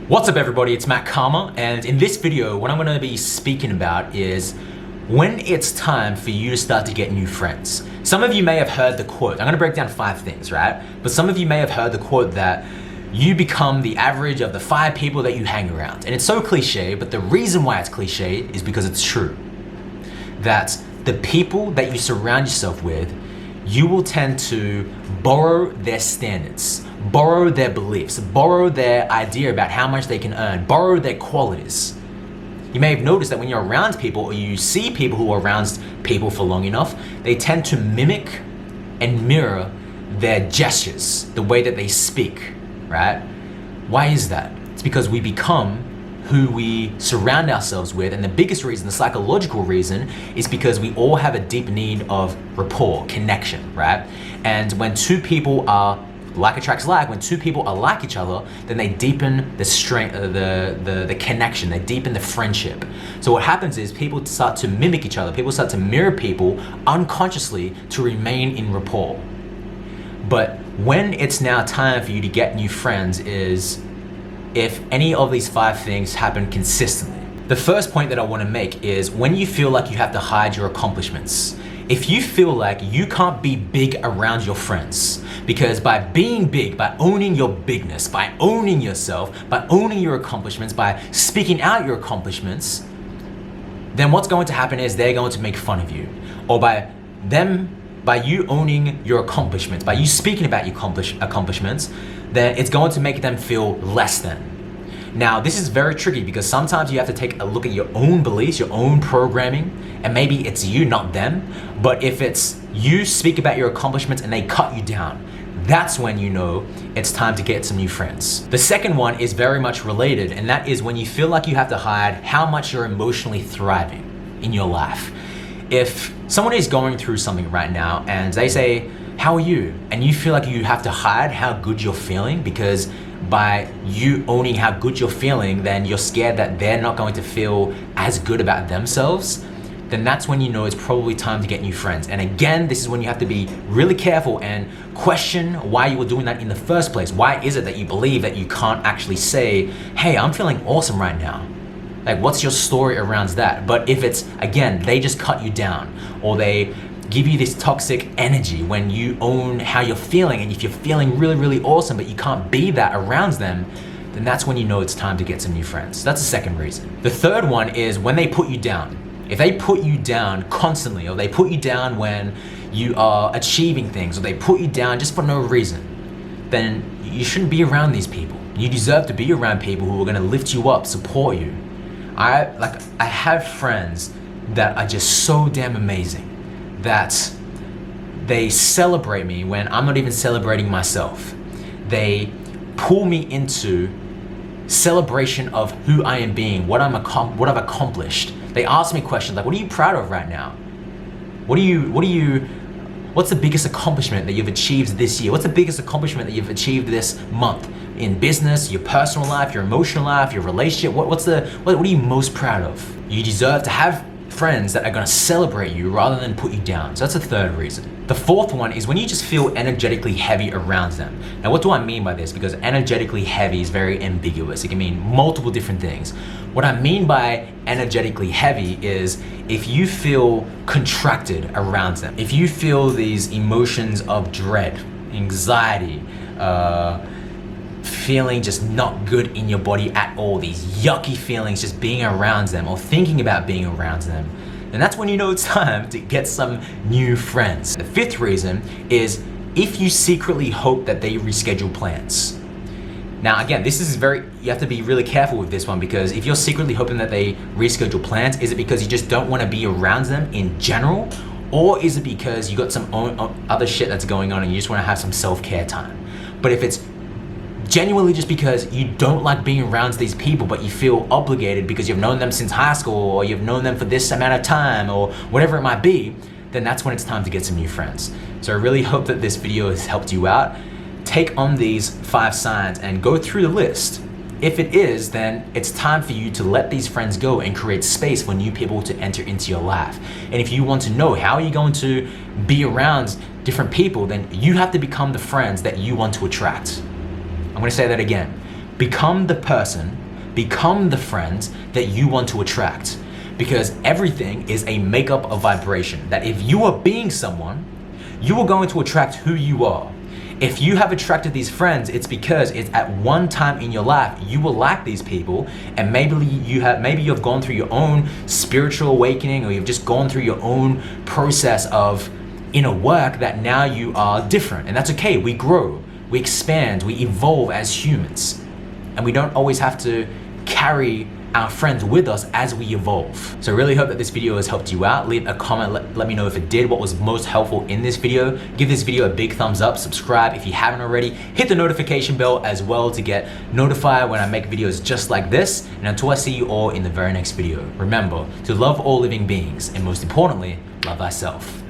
What's up everybody, it's Cama, and in this video what I'm going to be speaking about is when it's time for you to start to get new friends. Some of you may have heard the quote, I'm going to break down 5 things, right? But some of you may have heard the quote that you become the average of the 5 people that you hang around. And it's so cliche, but the reason why it's cliche is because it's true. That the people that you surround yourself with, you will tend to borrow their standards, borrow their beliefs, borrow their idea about how much they can earn, borrow their qualities. You may have noticed that when you're around people or you see people who are around people for long enough, they tend to mimic and mirror their gestures, the way that they speak, right? Why is that? It's because we become who we surround ourselves with, and the biggest reason, the psychological reason, is because we all have a deep need of rapport, connection, right? And when two people are like attracts like, when two people are like each other, then they deepen the strength, the connection, they deepen the friendship. So what happens is people start to mimic each other, people start to mirror people unconsciously to remain in rapport. But when it's now time for you to get new friends is if any of these 5 things happen consistently. The first point that I want to make is when you feel like you have to hide your accomplishments. If you feel like you can't be big around your friends, because by being big, by owning your bigness, by owning yourself, by owning your accomplishments, by speaking out your accomplishments, then what's going to happen is they're going to make fun of you. Or by you owning your accomplishments, by you speaking about your accomplishments, then it's going to make them feel less than. Now, this is very tricky because sometimes you have to take a look at your own beliefs, your own programming, and maybe it's you, not them. But if it's you speak about your accomplishments and they cut you down, that's when you know it's time to get some new friends. The second one is very much related, and that is when you feel like you have to hide how much you're emotionally thriving in your life. If someone is going through something right now and they say, "How are you?" and you feel like you have to hide how good you're feeling because by you owning how good you're feeling, then you're scared that they're not going to feel as good about themselves, then that's when you know it's probably time to get new friends. And again, this is when you have to be really careful and question why you were doing that in the first place. Why is it that you believe that you can't actually say, "Hey, I'm feeling awesome right now"? Like, what's your story around that? But if it's, again, they just cut you down or they give you this toxic energy when you own how you're feeling, and if you're feeling really, really awesome, but you can't be that around them, then that's when you know it's time to get some new friends. That's the second reason. The third one is when they put you down. If they put you down constantly, or they put you down when you are achieving things, or they put you down just for no reason, then you shouldn't be around these people. You deserve to be around people who are gonna lift you up, support you. I have friends that are just so damn amazing that they celebrate me when I'm not even celebrating myself. They pull me into celebration of who I am being, what I've accomplished. They ask me questions like, "What are you proud of right now? What's the biggest accomplishment that you've achieved this year? What's the biggest accomplishment that you've achieved this month in business, your personal life, your emotional life, your relationship? What are you most proud of?" You deserve to have friends that are gonna celebrate you rather than put you down. So that's the third reason. The fourth one is when you just feel energetically heavy around them. Now, what do I mean by this? Because energetically heavy is very ambiguous. It can mean multiple different things. What I mean by energetically heavy is if you feel contracted around them, if you feel these emotions of dread, anxiety, feeling just not good in your body at all, these yucky feelings just being around them or thinking about being around them, then that's when you know it's time to get some new friends. The fifth reason is if you secretly hope that they reschedule plans. Now again, you have to be really careful with this one, because if you're secretly hoping that they reschedule plans, is it because you just don't want to be around them in general? Or is it because you got some other shit that's going on and you just want to have some self-care time? But if it's genuinely just because you don't like being around these people, but you feel obligated because you've known them since high school, or you've known them for this amount of time, or whatever it might be, then that's when it's time to get some new friends. So I really hope that this video has helped you out. Take on these 5 signs and go through the list. If it is, then it's time for you to let these friends go and create space for new people to enter into your life. And if you want to know how you're going to be around different people, then you have to become the friends that you want to attract. I'm gonna say that again. Become the person, become the friends that you want to attract. Because everything is a makeup of vibration. That if you are being someone, you are going to attract who you are. If you have attracted these friends, it's because it's at one time in your life you will like these people, and maybe you've gone through your own spiritual awakening, or you've just gone through your own process of inner work that now you are different, and that's okay. We grow, we expand, we evolve as humans, and we don't always have to carry our friends with us as we evolve. So I really hope that this video has helped you out. Leave a comment, let me know if it did, what was most helpful in this video. Give this video a big thumbs up, subscribe if you haven't already, hit the notification bell as well to get notified when I make videos just like this. And until I see you all in the very next video, remember to love all living beings, and most importantly, love thyself.